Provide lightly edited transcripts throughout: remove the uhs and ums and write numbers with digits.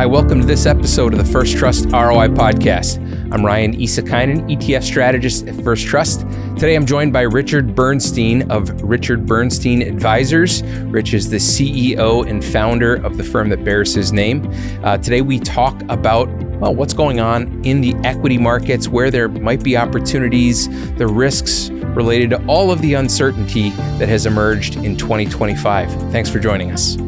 Hi, welcome to this episode of the First Trust ROI podcast. I'm Ryan Isakainen, ETF strategist at First Trust. Today I'm joined by Richard Bernstein of Richard Bernstein Advisors. Rich is the CEO and founder of the firm that bears his name. Today we talk about what's going on in the equity markets, where there might be opportunities, the risks related to all of the uncertainty that has emerged in 2025. Thanks for joining us.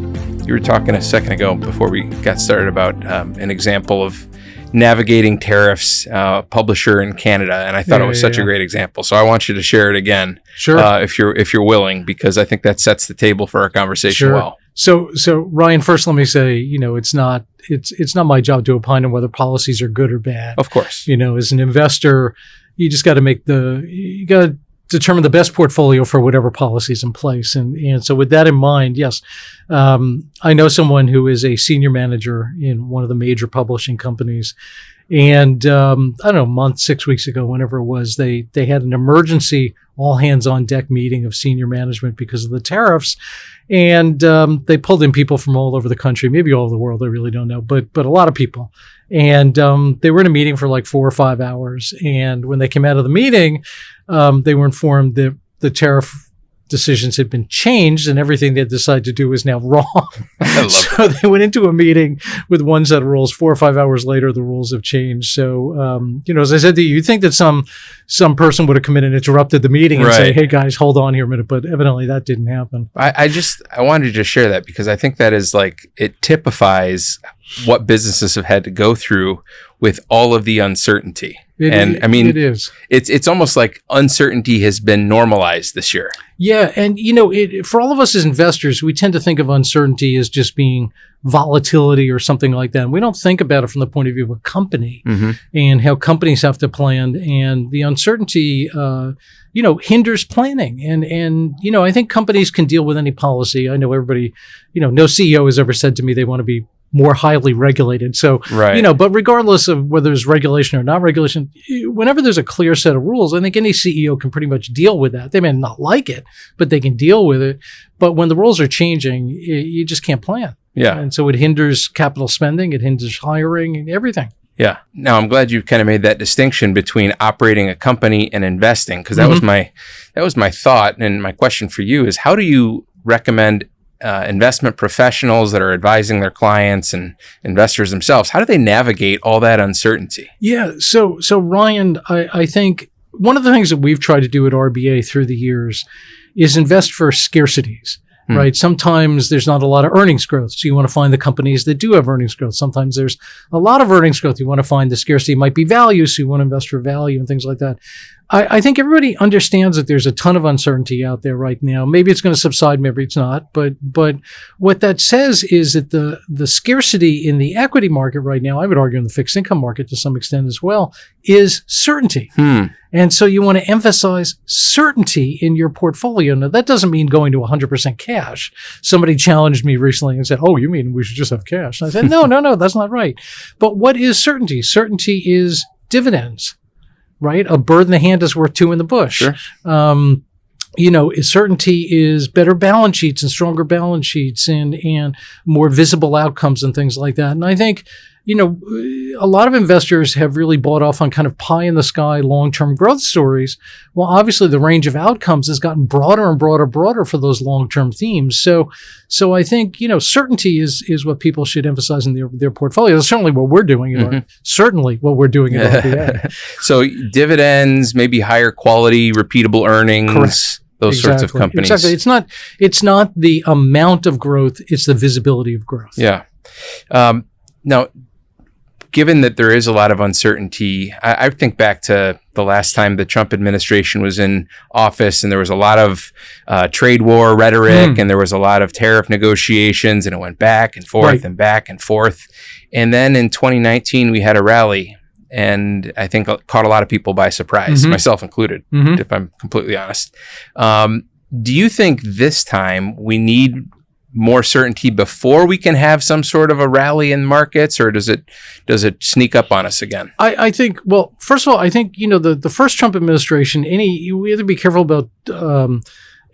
You were talking a second ago before we got started about an example of navigating tariffs, publisher in Canada, and I thought it was such a great example. So I want you to share it again, sure, if you're willing, because I think that sets the table for our conversation well. So Ryan, first let me say, it's not my job to opine on whether policies are good or bad. Of course, as an investor, you just got to determine the best portfolio for whatever policy is in place. And so with that in mind, yes, I know someone who is a senior manager in one of the major publishing companies. And I don't know, a month, 6 weeks ago, whenever it was, they had an emergency all hands on deck meeting of senior management because of the tariffs. And they pulled in people from all over the country, maybe all over the world, I really don't know, but a lot of people. And they were in a meeting for like 4 or 5 hours. And when they came out of the meeting, they were informed that the tariff decisions had been changed and everything they decided to do is now wrong. So they went into a meeting with one set of rules. 4 or 5 hours later, the rules have changed. So, as I said to you, you'd think that some person would have come in and interrupted the meeting and say, hey guys, hold on here a minute. But evidently that didn't happen. I wanted to just share that because I think that is it typifies what businesses have had to go through with all of the uncertainty. It is. It's almost like uncertainty has been normalized this year. Yeah. And, for all of us as investors, we tend to think of uncertainty as just being volatility or something like that. And we don't think about it from the point of view of a company and how companies have to plan. And the uncertainty, hinders planning. And I think companies can deal with any policy. I know everybody, no CEO has ever said to me they want to be more highly regulated. So, but regardless of whether there's regulation or not regulation, whenever there's a clear set of rules, I think any CEO can pretty much deal with that. They may not like it, but they can deal with it. But when the rules are changing, you just can't plan. Yeah. And so it hinders capital spending, it hinders hiring and everything. Yeah. Now I'm glad you kind of made that distinction between operating a company and investing, because that was my thought. And my question for you is, how do you recommend investment professionals that are advising their clients and investors themselves, how do they navigate all that uncertainty? Yeah. So Ryan, I think one of the things that we've tried to do at RBA through the years is invest for scarcities. Right. Sometimes there's not a lot of earnings growth. So you want to find the companies that do have earnings growth. Sometimes there's a lot of earnings growth. You want to find the scarcity might be value. So you want to invest for value and things like that. I think everybody understands that there's a ton of uncertainty out there right now. Maybe it's going to subside, maybe it's not. But what that says is that the scarcity in the equity market right now, I would argue in the fixed income market to some extent as well, is certainty. And so you want to emphasize certainty in your portfolio. Now, that doesn't mean going to 100% cash. Somebody challenged me recently and said, oh, you mean we should just have cash? And I said, no, that's not right. But what is certainty? Certainty is dividends. Right? A bird in the hand is worth two in the bush. Sure. Certainty is better balance sheets and stronger balance sheets and more visible outcomes and things like that. And I think, a lot of investors have really bought off on kind of pie in the sky long-term growth stories. Well, obviously the range of outcomes has gotten broader and broader for those long-term themes. So I think, certainty is what people should emphasize in their portfolios. Certainly what we're doing certainly what we're doing at RBA. So dividends, maybe higher quality, repeatable earnings. Correct. Those sorts of companies. Exactly. It's not the amount of growth, it's the visibility of growth. Yeah. Now, given that there is a lot of uncertainty, I think back to the last time the Trump administration was in office and there was a lot of trade war rhetoric and there was a lot of tariff negotiations and it went back and forth and back and forth. And then in 2019, we had a rally. And I think it caught a lot of people by surprise, myself included, if I'm completely honest. Do you think this time we need more certainty before we can have some sort of a rally in markets, or does it sneak up on us again? I think, well, first of all, I think, the first Trump administration, we have to be careful about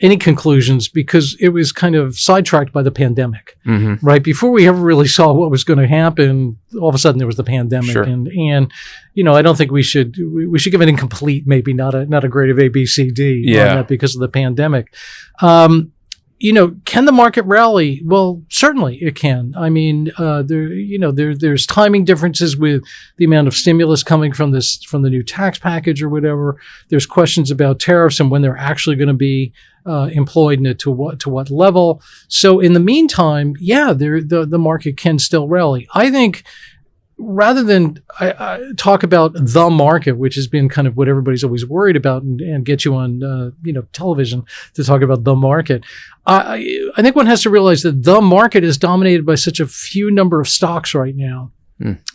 any conclusions because it was kind of sidetracked by the pandemic, Mm-hmm. right? Before we ever really saw what was going to happen, all of a sudden there was the pandemic, Sure. and I don't think we should give it incomplete, maybe not a grade of A, B, C, D Yeah. on that because of the pandemic. Can the market rally? Well, certainly it can. I mean, there's timing differences with the amount of stimulus coming from the new tax package or whatever. There's questions about tariffs and when they're actually going to be employed and to what level. So in the meantime, the market can still rally. I think rather than talk about the market, which has been kind of what everybody's always worried about, and get you on television to talk about the market, I think one has to realize that the market is dominated by such a few number of stocks right now.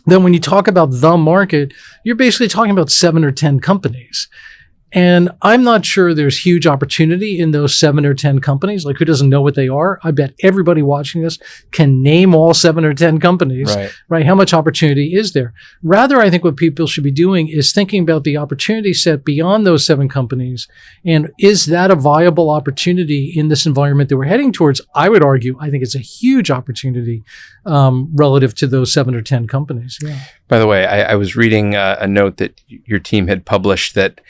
Then when you talk about the market, you're basically talking about 7 or 10 companies. And I'm not sure there's huge opportunity in those 7 or 10 companies. Like, who doesn't know what they are? I bet everybody watching this can name all 7 or 10 companies, right? How much opportunity is there? Rather, I think what people should be doing is thinking about the opportunity set beyond those 7 companies. And is that a viable opportunity in this environment that we're heading towards? I would argue, I think it's a huge opportunity relative to those 7 or 10 companies. Yeah. By the way, I was reading a note that your team had published that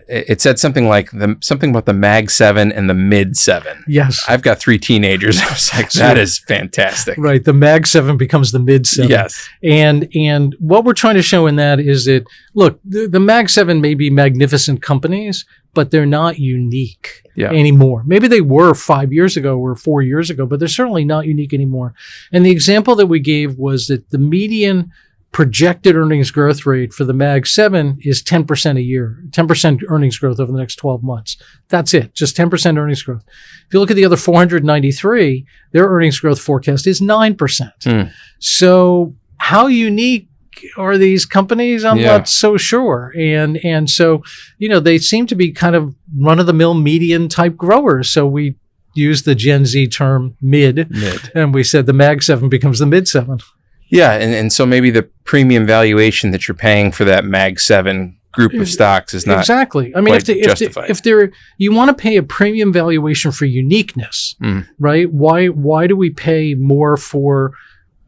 it said something like something about the Mag 7 and the Mid 7. Yes. I've got 3 teenagers. I was like, that is fantastic. Right. The Mag 7 becomes the Mid 7. Yes. And what we're trying to show in that is that, look, the Mag 7 may be magnificent companies, but they're not unique anymore. Maybe they were 5 years ago or 4 years ago, but they're certainly not unique anymore. And the example that we gave was that the median projected earnings growth rate for the Mag 7 is 10% a year, 10% earnings growth over the next 12 months. That's it, just 10% earnings growth. If you look at the other 493, their earnings growth forecast is 9%. So how unique are these companies? I'm not so sure. And so, they seem to be kind of run-of-the-mill median type growers. So we use the Gen Z term mid. And we said the Mag 7 becomes the Mid 7. Yeah, and so maybe the premium valuation that you're paying for that Mag 7 group of stocks is not exactly. I mean, justified. if you want to pay a premium valuation for uniqueness, right? Why do we pay more for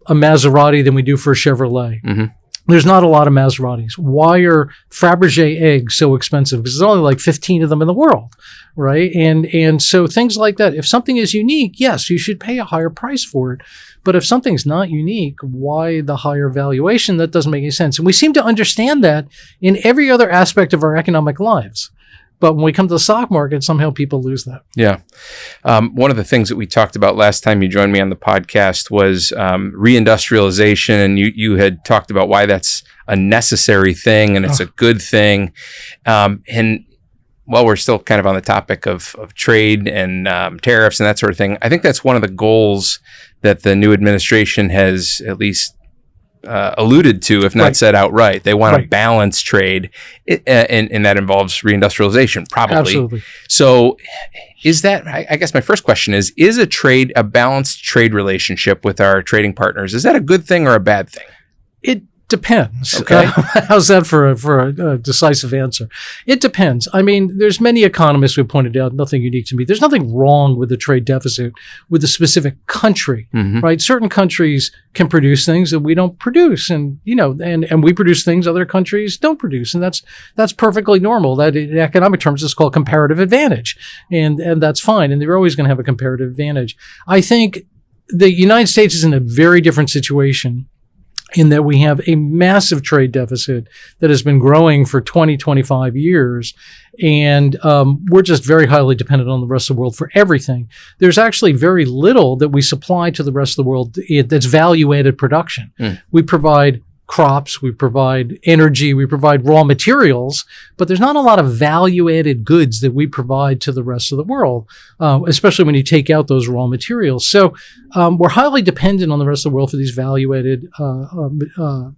a Maserati than we do for a Chevrolet? Mm-hmm. There's not a lot of Maseratis. Why are Fabergé eggs so expensive? Because there's only like 15 of them in the world, right? And so things like that. If something is unique, yes, you should pay a higher price for it. But if something's not unique, why the higher valuation? That doesn't make any sense. And we seem to understand that in every other aspect of our economic lives. But when we come to the stock market, somehow people lose that. Yeah. One of the things that we talked about last time you joined me on the podcast was reindustrialization. And you had talked about why that's a necessary thing and it's a good thing. And while we're still kind of on the topic of trade and tariffs and that sort of thing, I think that's one of the goals that the new administration has at least alluded to, if not said outright. They want to balance trade, and that involves reindustrialization, probably. Absolutely. So is that, I guess my first question is a balanced trade relationship with our trading partners, is that a good thing or a bad thing? It depends. Okay. How's that for a decisive answer? It depends. I mean, there's many economists who pointed out, nothing unique to me. There's nothing wrong with the trade deficit with a specific country, right? Certain countries can produce things that we don't produce, and and we produce things other countries don't produce, and that's perfectly normal. That in economic terms is called comparative advantage, and that's fine. And they're always going to have a comparative advantage. I think the United States is in a very different situation, in that we have a massive trade deficit that has been growing for 20, 25 years. And we're just very highly dependent on the rest of the world for everything. There's actually very little that we supply to the rest of the world that's value-added production. We provide crops, we provide energy, we provide raw materials, but there's not a lot of value-added goods that we provide to the rest of the world, especially when you take out those raw materials. So we're highly dependent on the rest of the world for these value-added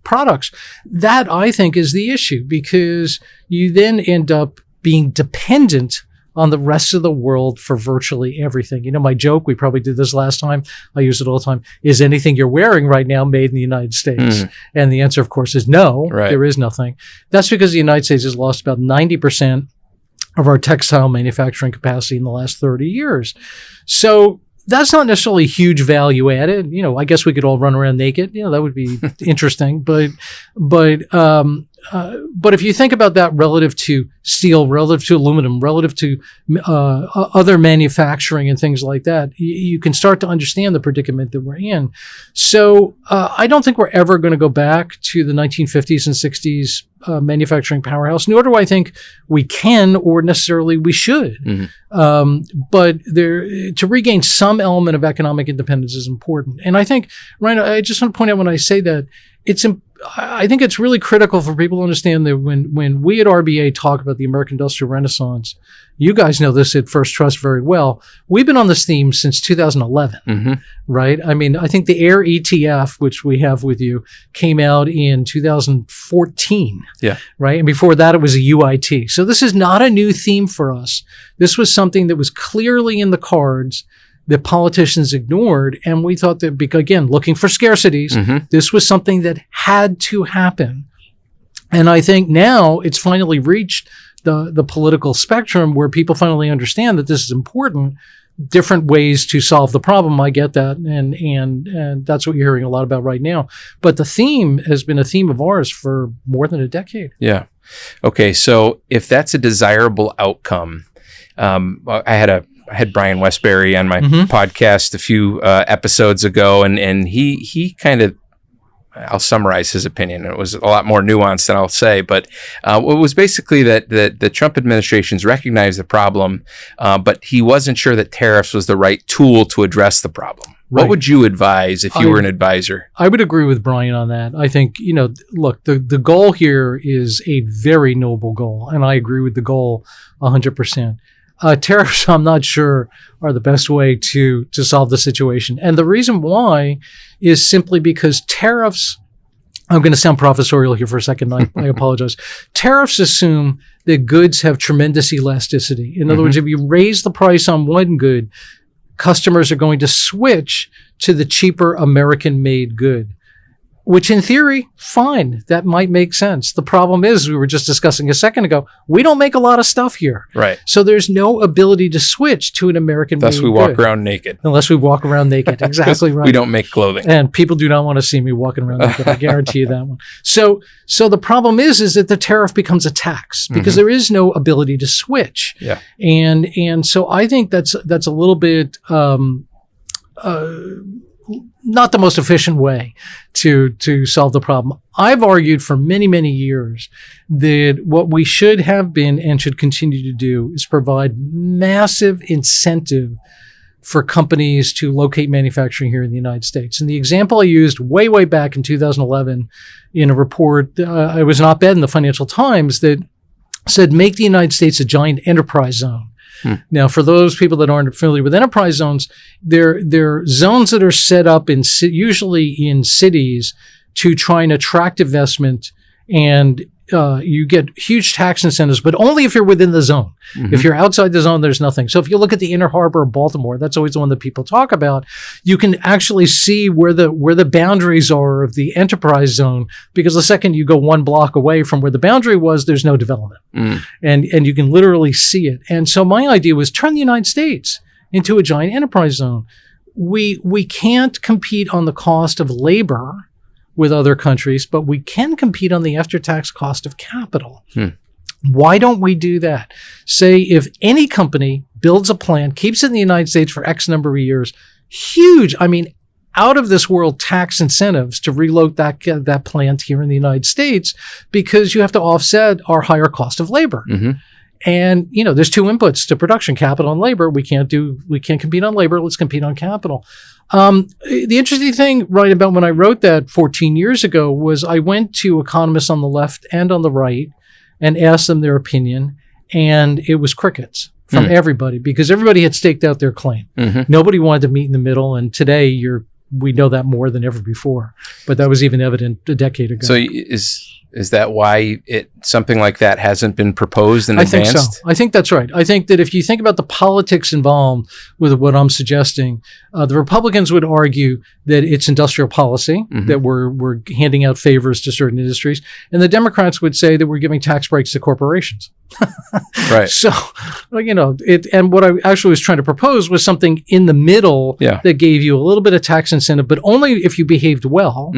products. That, I think, is the issue, because you then end up being dependent on the rest of the world for virtually everything. My joke, we probably did this last time, I use it all the time, is anything you're wearing right now made in the United States? And the answer, of course, is no, there is nothing. That's because the United States has lost about 90% of our textile manufacturing capacity in the last 30 years. So that's not necessarily huge value added. I guess we could all run around naked. That would be interesting. But if you think about that relative to steel, relative to aluminum, relative to other manufacturing and things like that, you can start to understand the predicament that we're in. So I don't think we're ever going to go back to the 1950s and 60s manufacturing powerhouse, nor do I think we can or necessarily we should. But to regain some element of economic independence is important. And I think, Ryan, I just want to point out when I say that, I think it's really critical for people to understand that when we at RBA talk about the American Industrial Renaissance, you guys know this at First Trust very well. We've been on this theme since 2011, right? I mean, I think the AIR ETF, which we have with you, came out in 2014, right? And before that, it was a UIT. So this is not a new theme for us. This was something that was clearly in the cards that politicians ignored. And we thought that, again, looking for scarcities, this was something that had to happen. And I think now it's finally reached the political spectrum where people finally understand that this is important. Different ways to solve the problem. I get that. And that's what you're hearing a lot about right now. But the theme has been a theme of ours for more than a decade. Yeah. Okay. So if that's a desirable outcome, I had Brian Westbury on my podcast a few episodes ago, and he kind of, I'll summarize his opinion. It was a lot more nuanced than I'll say, but it was basically that the Trump administration's recognized the problem, but he wasn't sure that tariffs was the right tool to address the problem. Right. What would you advise if you were an advisor? I would agree with Brian on that. I think, look, the goal here is a very noble goal, and I agree with the goal 100%. Tariffs, I'm not sure, are the best way to solve the situation. And the reason why is simply because tariffs, I'm going to sound professorial here for a second. I apologize. Tariffs assume that goods have tremendous elasticity. In other words, if you raise the price on one good, customers are going to switch to the cheaper American-made good. Which in theory, fine, that might make sense. The problem is, we were just discussing a second ago, we don't make a lot of stuff here. Right. So there's no ability to switch to an American-made Unless we walk around naked. Unless we walk around naked. Exactly right. We don't make clothing. And people do not want to see me walking around naked. I guarantee you that one. So the problem is that the tariff becomes a tax because there is no ability to switch. Yeah. And so I think that's a little bit not the most efficient way to solve the problem. I've argued for many, many years that what we should have been and should continue to do is provide massive incentive for companies to locate manufacturing here in the United States. And the example I used way, way back in 2011 in a report, it was an op-ed in the Financial Times that said, make the United States a giant enterprise zone. Now, for those people that aren't familiar with enterprise zones, they're zones that are set up usually in cities to try and attract investment, and you get huge tax incentives, but only if you're within the zone. If you're outside the zone, there's nothing. So if you look at the Inner Harbor of Baltimore, that's always the one that people talk about. You can actually see where the boundaries are of the enterprise zone, because the second you go one block away from where the boundary was, there's no development. And you can literally see it. And so my idea was turn the United States into a giant enterprise zone. We can't compete on the cost of labor with other countries, but we can compete on the after-tax cost of capital. Why don't we do that? Say if any company builds a plant, keeps it in the United States for X number of years, huge, out of this world tax incentives to reload that plant here in the United States, because you have to offset our higher cost of labor. And, there's two inputs to production, capital and labor. We can't compete on labor. Let's compete on capital. The interesting thing, right, about when I wrote that 14 years ago was I went to economists on the left and on the right and asked them their opinion, and it was crickets from everybody, because everybody had staked out their claim. Nobody wanted to meet in the middle, and today we know that more than ever before. But that was even evident a decade ago. So is Is that why something like that hasn't been proposed and advanced? I think so. I think that's right. I think that if you think about the politics involved with what I'm suggesting, the Republicans would argue that it's industrial policy, that we're handing out favors to certain industries, and the Democrats would say that we're giving tax breaks to corporations. Right. So, and what I actually was trying to propose was something in the middle that gave you a little bit of tax incentive, but only if you behaved well.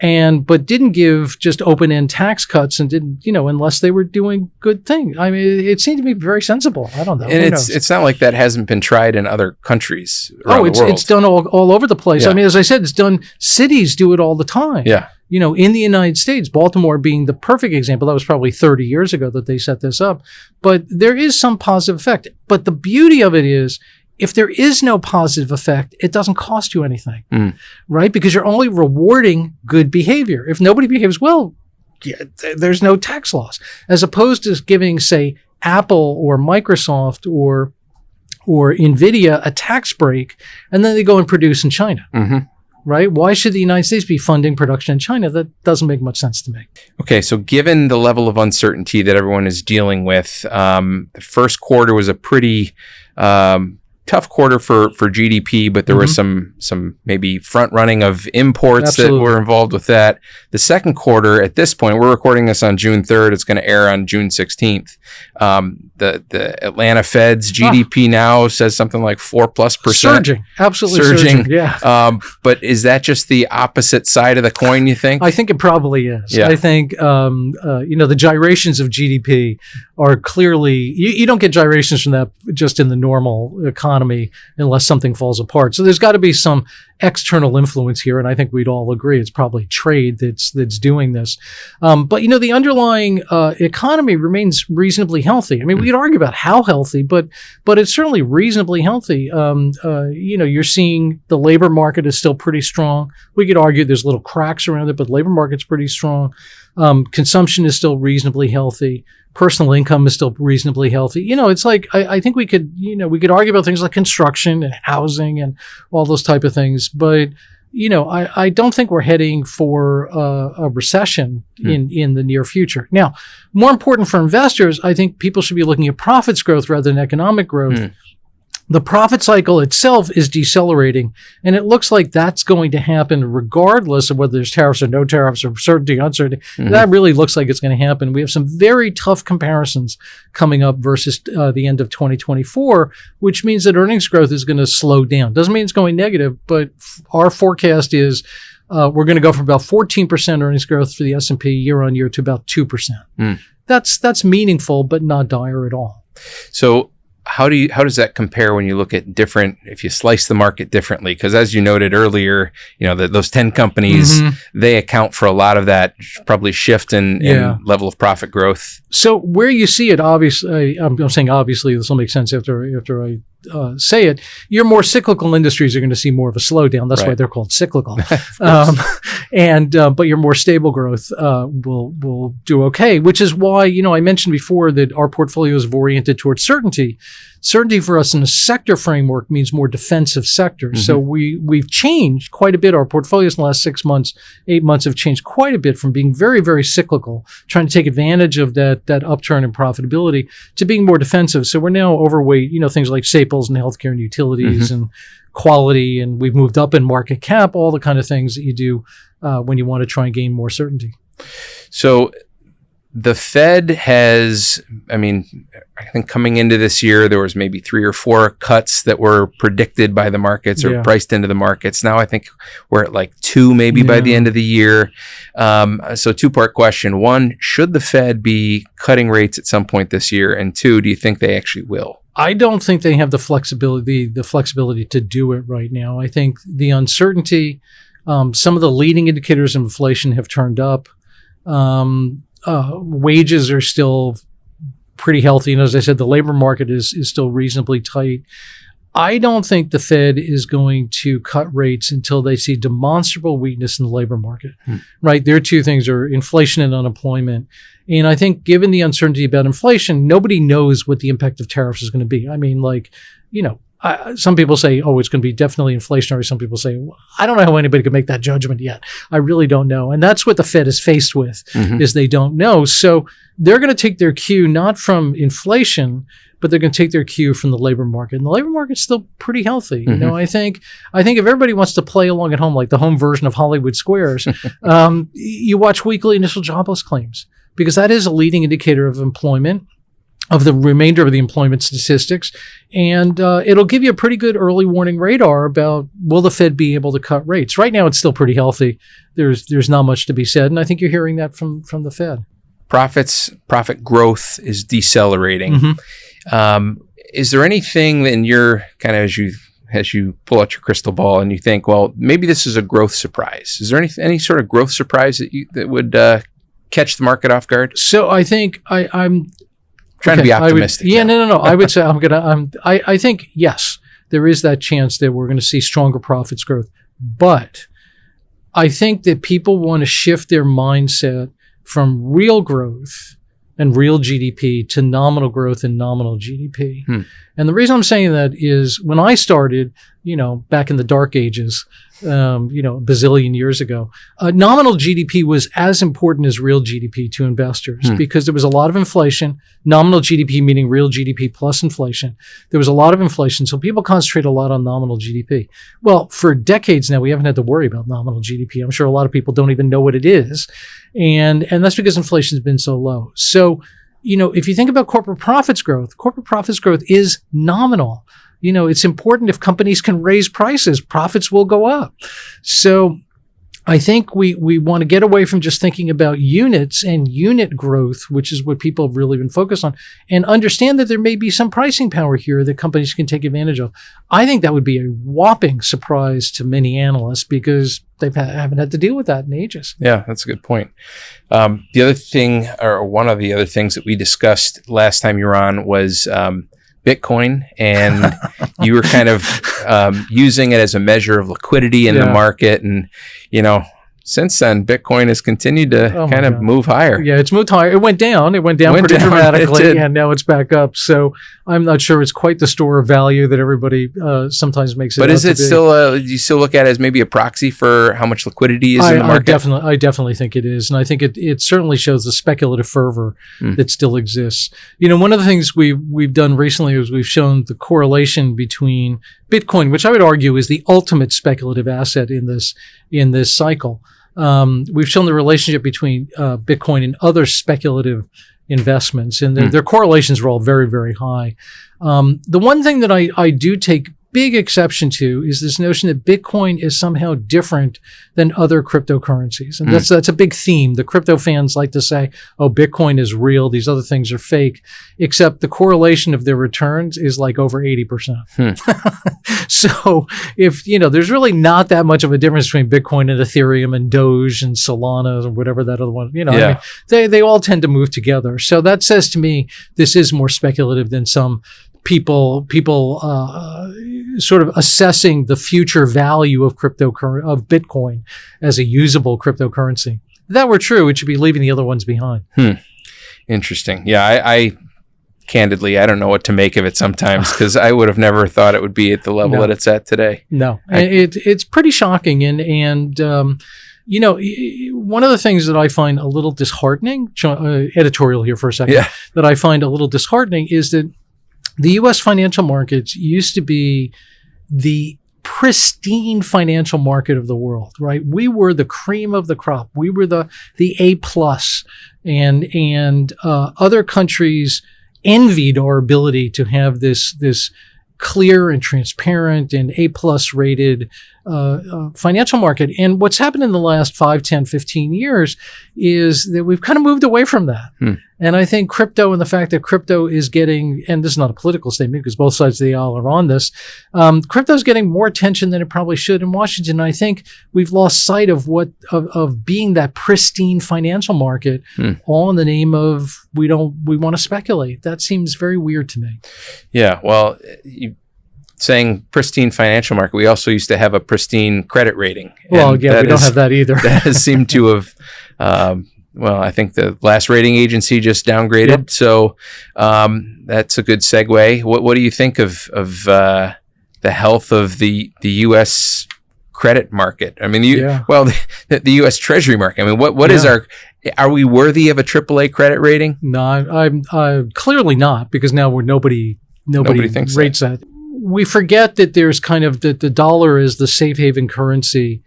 But didn't give just open-end tax cuts and didn't, unless they were doing good things. I mean, it seemed to me very sensible. I don't know. And it's not like that hasn't been tried in other countries around the world. It's done all over the place. I mean, as I said, it's done. Cities do it all the time. Yeah. In the United States, Baltimore being the perfect example. That was probably 30 years ago that they set this up. But there is some positive effect. But the beauty of it is, if there is no positive effect, it doesn't cost you anything, right? Because you're only rewarding good behavior. If nobody behaves well, there's no tax loss. As opposed to giving, say, Apple or Microsoft or NVIDIA a tax break, and then they go and produce in China. Right? Why should the United States be funding production in China? That doesn't make much sense to me. Okay, so given the level of uncertainty that everyone is dealing with, the first quarter was a pretty tough quarter for GDP, but there was some maybe front running of imports that were involved with that. The second quarter, at this point, we're recording this on June 3rd. It's going to air on June 16th. The Atlanta Fed's GDP now says something like 4+%. Surging. Absolutely surging. Yeah. But is that just the opposite side of the coin, you think? I think it probably is. Yeah. I think, the gyrations of GDP are clearly, you don't get gyrations from that just in the normal economy unless something falls apart. So there's got to be some external influence here, and I think we'd all agree it's probably trade that's doing this. But the underlying economy remains reasonably healthy. I mean, we could argue about how healthy, but it's certainly reasonably healthy. You're seeing the labor market is still pretty strong. We could argue there's little cracks around it, but the labor market's pretty strong. Consumption is still reasonably healthy. Personal income is still reasonably healthy. It's like, I think we could argue about things like construction and housing and all those type of things. But, I don't think we're heading for a recession in the near future. Now, more important for investors, I think people should be looking at profits growth rather than economic growth. The profit cycle itself is decelerating, and it looks like that's going to happen regardless of whether there's tariffs or no tariffs or certainty, uncertainty. That really looks like it's going to happen. We have some very tough comparisons coming up versus the end of 2024, which means that earnings growth is going to slow down. Doesn't mean it's going negative, but our forecast is we're going to go from about 14% earnings growth for the S&P year on year to about 2%. That's meaningful, but not dire at all. So how does that compare when you look at if you slice the market differently? Because as you noted earlier, those 10 companies, they account for a lot of that probably shift in level of profit growth. So where you see it, obviously, I'm saying obviously, this will make sense after I say it, your more cyclical industries are going to see more of a slowdown. That's why they're called cyclical. But your more stable growth will do okay, which is why, I mentioned before that our portfolio is oriented towards certainty. Certainty for us in a sector framework means more defensive sectors. So we've changed quite a bit. Our portfolios in the last 6 months, 8 months have changed quite a bit from being very, very cyclical, trying to take advantage of that upturn in profitability, to being more defensive. So we're now overweight, things like staples and healthcare and utilities and quality, and we've moved up in market cap, all the kind of things that you do when you want to try and gain more certainty. So the Fed has, I think coming into this year, there was maybe 3 or 4 cuts that were predicted by the markets or priced into the markets. Now I think we're at like 2 maybe by the end of the year. So 2-part question. 1, should the Fed be cutting rates at some point this year? And 2, do you think they actually will? I don't think they have the flexibility to do it right now. I think the uncertainty, some of the leading indicators of inflation have turned up. Wages are still pretty healthy. And as I said, the labor market is still reasonably tight. I don't think the Fed is going to cut rates until they see demonstrable weakness in the labor market, right? Their 2 things are inflation and unemployment. And I think given the uncertainty about inflation, nobody knows what the impact of tariffs is going to be. some people say, oh, it's going to be definitely inflationary. Some people say, well, I don't know how anybody could make that judgment yet. I really don't know. And that's what the Fed is faced with, is they don't know. So they're going to take their cue not from inflation, but they're going to take their cue from the labor market. And the labor market's still pretty healthy. You know, I think if everybody wants to play along at home, like the home version of Hollywood Squares, you watch weekly initial jobless claims, because that is a leading indicator of employment, of the remainder of the employment statistics. And it'll give you a pretty good early warning radar about, will the Fed be able to cut rates? Right now, it's still pretty healthy. There's not much to be said. And I think you're hearing that from the Fed. Profit growth is decelerating. Is there anything in your kind of, as you pull out your crystal ball and you think, well, maybe this is a growth surprise? Is there any sort of growth surprise that would catch the market off guard? So I think I'm trying to be optimistic. No. I would say I think, yes, there is that chance that we're going to see stronger profits growth. But I think that people want to shift their mindset from real growth and real GDP to nominal growth and nominal GDP. And the reason I'm saying that is when I started, back in the dark ages, a bazillion years ago, nominal GDP was as important as real GDP to investors because there was a lot of inflation. Nominal GDP meaning real GDP plus inflation. There was a lot of inflation, so people concentrate a lot on nominal GDP. Well, for decades now, we haven't had to worry about nominal GDP. I'm sure a lot of people don't even know what it is, and that's because inflation has been so low. So, if you think about corporate profits growth is nominal. It's important. If companies can raise prices, profits will go up. So I think we want to get away from just thinking about units and unit growth, which is what people have really been focused on, and understand that there may be some pricing power here that companies can take advantage of. I think that would be a whopping surprise to many analysts because they haven't had to deal with that in ages. Yeah, that's a good point. The other thing, or one of the other things that we discussed last time you were on was Bitcoin, and you were kind of using it as a measure of liquidity in the market. And, since then, Bitcoin has continued to move higher. Yeah, it's moved higher. It went down pretty dramatically, and now it's back up. So I'm not sure it's quite the store of value that everybody sometimes makes it. But is it still, do you still look at it as maybe a proxy for how much liquidity is in the market? I definitely think it is. And I think it certainly shows the speculative fervor that still exists. One of the things we've done recently is we've shown the correlation between Bitcoin, which I would argue is the ultimate speculative asset in this cycle. We've shown the relationship between Bitcoin and other speculative investments, and their correlations are all very, very high. The one thing that I do take big exception to is this notion that Bitcoin is somehow different than other cryptocurrencies. And that's a big theme. The crypto fans like to say, oh, Bitcoin is real, these other things are fake, except the correlation of their returns is like over 80%. So if, there's really not that much of a difference between Bitcoin and Ethereum and Doge and Solana or whatever that other one, I mean, they all tend to move together. So that says to me, this is more speculative than some people sort of assessing the future value of Bitcoin as a usable cryptocurrency. If that were true, it should be leaving the other ones behind. Interesting. Yeah, I candidly, I don't know what to make of it sometimes because I would have never thought it would be at the level that it's at today. No, it's pretty shocking. And one of the things that I find a little disheartening, editorial here for a second, that I find a little disheartening is that the U.S. financial markets used to be the pristine financial market of the world, right? We were the cream of the crop. We were the A plus, and other countries envied our ability to have this clear and transparent and A plus rated financial market. And what's happened in the last 5, 10, 15 years is that we've kind of moved away from that. And I think crypto and the fact that crypto is getting, and this is not a political statement because both sides of the aisle are on this, crypto is getting more attention than it probably should in Washington. And I think we've lost sight of of being that pristine financial market, all in the name of we want to speculate. That seems very weird to me. Yeah, well, saying pristine financial market, we also used to have a pristine credit rating. Well, yeah, we don't have that either. That has seemed to have, I think the last rating agency just downgraded. Yep. So that's a good segue. What do you think of the health of the U.S. credit market. I mean, the U.S. Treasury market. I mean, what is are we worthy of a AAA credit rating? No, I'm clearly not, because now nobody thinks rates that. We forget that there's kind of the dollar is the safe haven currency.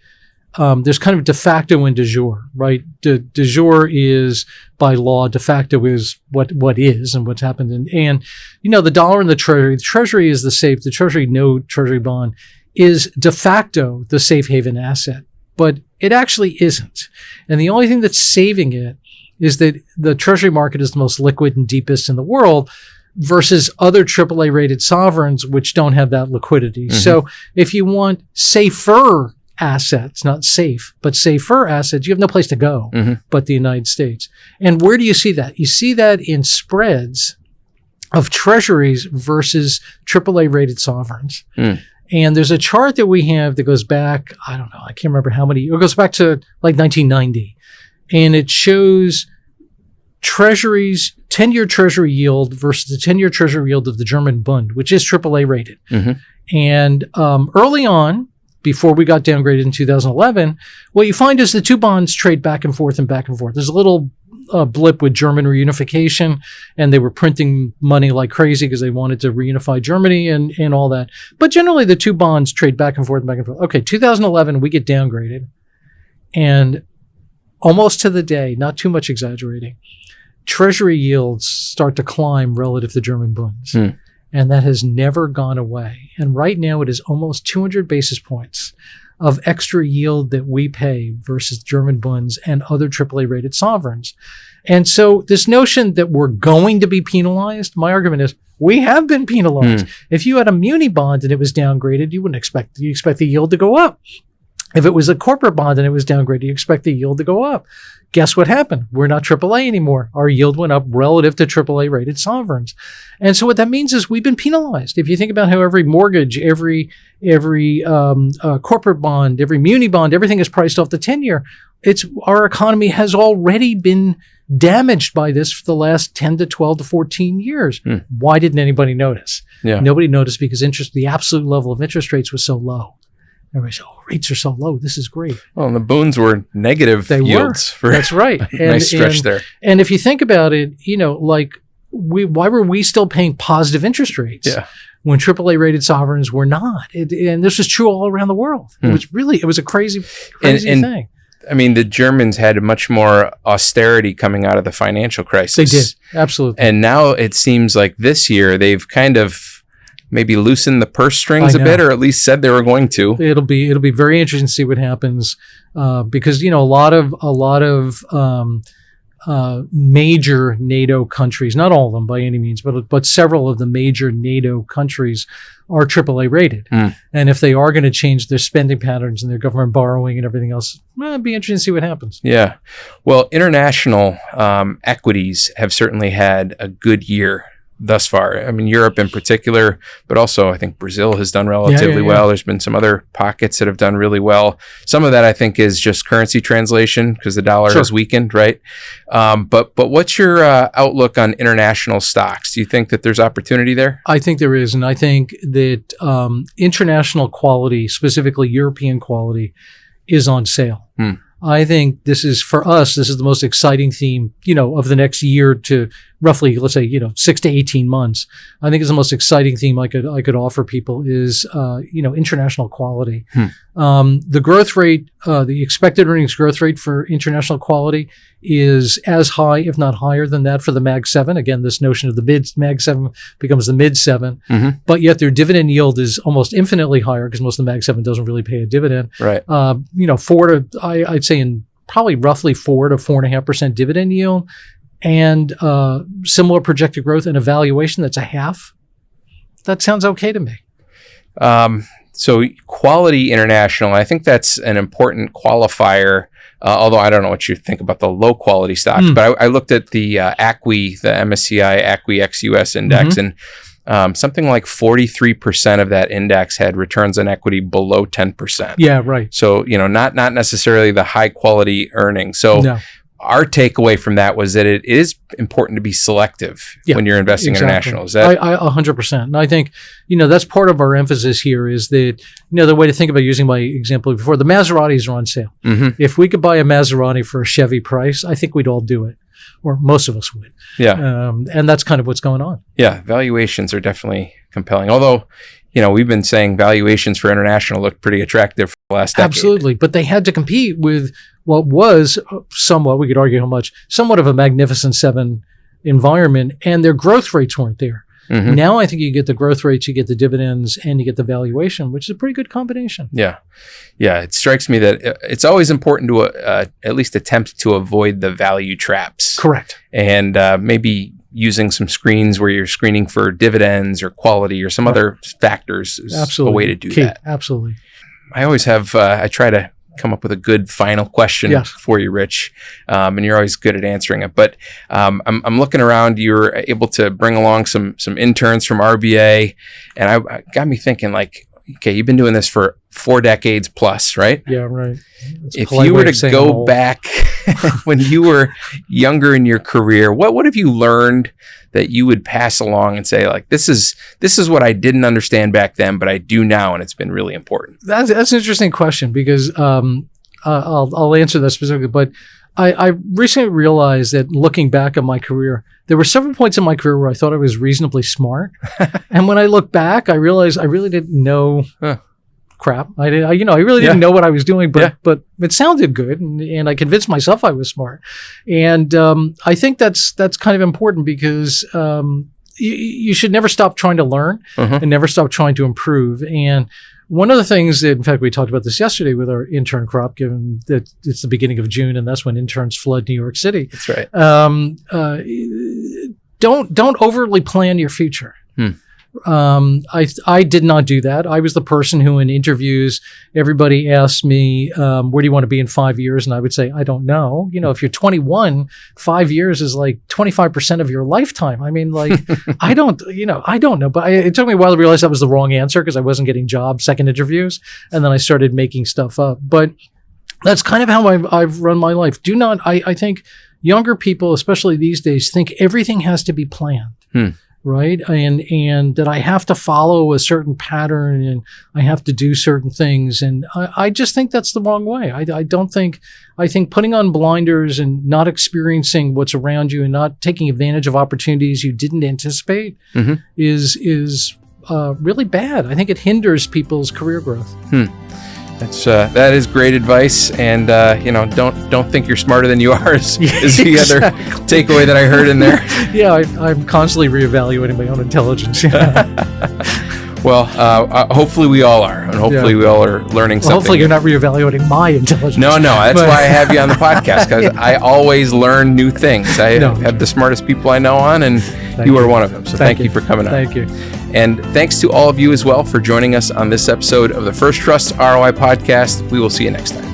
There's kind of de facto and de jure, right? De jure is by law, de facto is what is and what's happened. And the dollar and the treasury is the treasury note, treasury bond is de facto the safe haven asset, but it actually isn't. And the only thing that's saving it is that the treasury market is the most liquid and deepest in the world, versus other AAA rated sovereigns, which don't have that liquidity. Mm-hmm. So if you want safer assets, not safe, but safer assets, you have no place to go but the United States. And where do you see that? You see that in spreads of treasuries versus AAA rated sovereigns. And there's a chart that we have that goes back, I don't know, I can't remember how many, it goes back to like 1990. And it shows treasuries, 10-year treasury yield versus the 10-year treasury yield of the German Bund, which is AAA rated. And early on, before we got downgraded in 2011, what you find is the two bonds trade back and forth and back and forth. There's a little blip with German reunification, and they were printing money like crazy because they wanted to reunify Germany and all that. But generally, the two bonds trade back and forth and back and forth. Okay, 2011, we get downgraded, and almost to the day, not too much exaggerating, treasury yields start to climb relative to German bonds. And that has never gone away. And right now it is almost 200 basis points of extra yield that we pay versus German bonds and other AAA rated sovereigns. And so this notion that we're going to be penalized, my argument is we have been penalized. If you had a muni bond and it was downgraded, you expect the yield to go up. If it was a corporate bond and it was downgraded, you expect the yield to go up. Guess what happened? We're not AAA anymore. Our yield went up relative to AAA rated sovereigns. And so what that means is we've been penalized. If you think about how every mortgage, every corporate bond, every muni bond, everything is priced off the 10-year. Our economy has already been damaged by this for the last 10 to 12 to 14 years. Why didn't anybody notice? Nobody noticed because the absolute level of interest rates was so low. Everybody said, rates are so low. This is great. Well, and the bonds were negative yields. That's right. Nice stretch there. And if you think about it, why were we still paying positive interest rates when AAA rated sovereigns were not? And this was true all around the world. It was a crazy thing. I mean, the Germans had much more austerity coming out of the financial crisis. They did. Absolutely. And now it seems like this year they've kind of maybe loosen the purse strings a bit, or at least said they were going to. It'll be very interesting to see what happens, because a lot of major NATO countries, not all of them by any means, but several of the major NATO countries are AAA rated, and if they are going to change their spending patterns and their government borrowing and everything else, it'd be interesting to see what happens. Yeah, well, international equities have certainly had a good year thus far. I mean, Europe in particular, but also I think Brazil has done relatively well. There's been some other pockets that have done really well. Some of that I think is just currency translation because the dollar has weakened, right? But what's your outlook on international stocks? Do you think that there's opportunity there? I think there is, and I think that international quality, specifically European quality, is on sale. I think this is the most exciting theme, of the next year to roughly, let's say, 6 to 18 months. I think it's the most exciting theme I could offer people is, international quality. The growth rate, the expected earnings growth rate for international quality is as high, if not higher than that for the Mag 7. Again, this notion of the Mag 7 becomes the mid 7, but yet their dividend yield is almost infinitely higher because most of the Mag 7 doesn't really pay a dividend. Right. I'd say in probably roughly 4 to 4.5% dividend yield, and similar projected growth and a valuation that's a half. That sounds okay to me. So quality international, I think that's an important qualifier. Although I don't know what you think about the low quality stocks, but I looked at the ACWI, the MSCI ACWI ex-US index, and something like 43% of that index had returns on equity below 10%. Yeah, right. So, not necessarily the high quality earnings. So our takeaway from that was that it is important to be selective when you're investing international. Is that? I 100%. And I think, that's part of our emphasis here is that, the way to think about using my example before, the Maseratis are on sale. Mm-hmm. If we could buy a Maserati for a Chevy price, I think we'd all do it, or most of us would. Yeah. And that's kind of what's going on. Yeah. Valuations are definitely compelling. Although, we've been saying valuations for international look pretty attractive for the last decade. Absolutely. But they had to compete with what was somewhat, we could argue how much, somewhat of a Magnificent Seven environment, and their growth rates weren't there. Mm-hmm. Now I think you get the growth rates, you get the dividends, and you get the valuation, which is a pretty good combination. Yeah. Yeah. It strikes me that it's always important to at least attempt to avoid the value traps. Correct. And maybe using some screens where you're screening for dividends or quality or some other factors is a way to do that. Absolutely. I always have, I try to come up with a good final question for you, Rich. And you're always good at answering it. But I'm looking around, you're able to bring along some interns from RBA. And I got me thinking like, okay, you've been doing this for 4 decades plus, right? Yeah, right. If you were to go back when you were younger in your career, what have you learned that you would pass along and say, like, this is what I didn't understand back then, but I do now, and it's been really important? That's an interesting question because I'll answer that specifically. But I recently realized that looking back at my career, there were several points in my career where I thought I was reasonably smart, and when I look back, I realized I really didn't know crap. I really didn't know what I was doing, but it sounded good, and I convinced myself I was smart. And I think that's kind of important because you should never stop trying to learn and never stop trying to improve. And one of the things that, in fact, we talked about this yesterday with our intern crop, given that it's the beginning of June and that's when interns flood New York City. That's right. Don't overly plan your future. I did not do that. I was the person who in interviews, everybody asked me, where do you want to be in 5 years? And I would say, I don't know. If you're 21, 5 years is like 25% of your lifetime. I mean, like, I don't know. But it took me a while to realize that was the wrong answer because I wasn't getting jobs, second interviews. And then I started making stuff up. But that's kind of how I've run my life. I think younger people, especially these days, think everything has to be planned. Right. And that I have to follow a certain pattern and I have to do certain things. And I just think that's the wrong way. I think putting on blinders and not experiencing what's around you and not taking advantage of opportunities you didn't anticipate is really bad. I think it hinders people's career growth. That is great advice, and don't think you're smarter than you are is the other takeaway that I heard in there. Yeah, I'm constantly reevaluating my own intelligence. Well, hopefully we all are, and hopefully we all are learning something. Hopefully you're not reevaluating my intelligence. No, that's why I have you on the podcast, because I always learn new things. I have the smartest people I know on, and you are one of them. So thank you for coming on. Thank you. And thanks to all of you as well for joining us on this episode of the First Trust ROI podcast. We will see you next time.